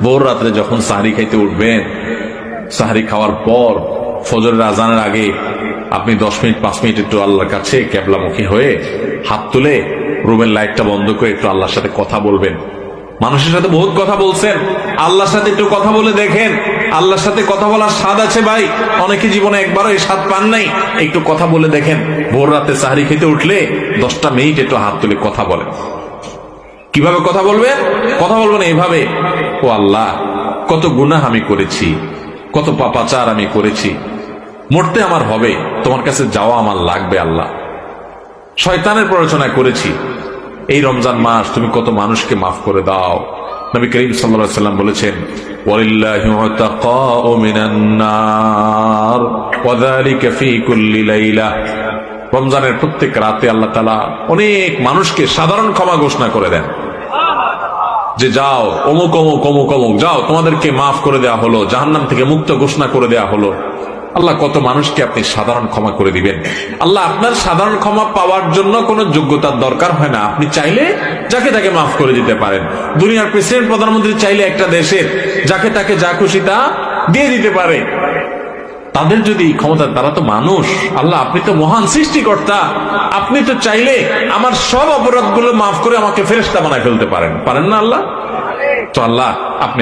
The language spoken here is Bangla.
ভোর রাত্রে যখন সাহরি খাইতে উঠবেন, সাহরি খাওয়ার পর ফজরের আজানের আগে আপনি 10 মিনিট 5 মিনিট একটু আল্লাহর কাছে কেবলামুখী হয়ে হাত তুলে রুমের লাইটটা বন্ধ করে একটু আল্লাহর সাথে কথা বলবেন। মানুষের সাথে বহুত কথা বলছেন, আল্লাহর সাথে একটু কথা বলে দেখেন। আল্লাহর সাথে কথা বলার স্বাদ আছে ভাই, অনেকে জীবনে একবারও এই স্বাদ পান নাই। একটু কথা বলে দেখেন। ভোর রাতে সাহরি খেতে উঠলে 10টা মিনিট একটু হাত তুলে কথা বলেন। কিভাবে কথা বলবেন? কথা বলবেন এইভাবে, ও আল্লাহ, কত গুনাহ আমি করেছি, কত পাপাচার আমি করেছি, মরতে আমার হবে, তোমার কাছে যাওয়া আমার লাগবে আল্লাহ। শয়তানের প্ররোচনা করেছি, এই রমজান মাস তুমি কত মানুষকে মাফ করে দাও। নবী করিম সাল্লাল্লাহু আলাইহি ওয়াসাল্লাম বলেছেন, ওয়ালিল্লাহি উতাকাউ মিনান নার ওয়া যালিকা ফি কুল্লি লাইলা। রমজানের প্রত্যেক রাতে আল্লাহ তাআলা অনেক মানুষকে সাধারণ ক্ষমা ঘোষণা করে দেন, যে যাও অমুক অমুক অমুক অমুক, যাও তোমাদেরকে মাফ করে দেওয়া হলো, জাহান্নাম থেকে মুক্ত ঘোষণা করে দেওয়া হলো। আল্লাহ কত মানুষকে আপনি সাধারণ ক্ষমা করে দিবেন। আল্লাহ আপনার সাধারণ ক্ষমা পাওয়ার জন্য কোনো যোগ্যতার দরকার হয় না, আপনি চাইলে যাকে তাকে মাফ করে দিতে পারেন। দুনিয়ার প্রেসিডেন্ট প্রধানমন্ত্রী চাইলে একটা দেশের যাকে তাকে যা খুশি তা দিয়ে দিতে পারে। তাদের যদি ক্ষমতা, তারা তো মানুষ। আল্লাহ আপনি তো মহান সৃষ্টিকর্তা, আপনি তো চাইলে আমার সব অপরাধগুলো মাফ করে আমাকে ফেরেশতা বানায় ফেলতে পারেন, পারেন না আল্লাহ? তো আল্লাহ আপনি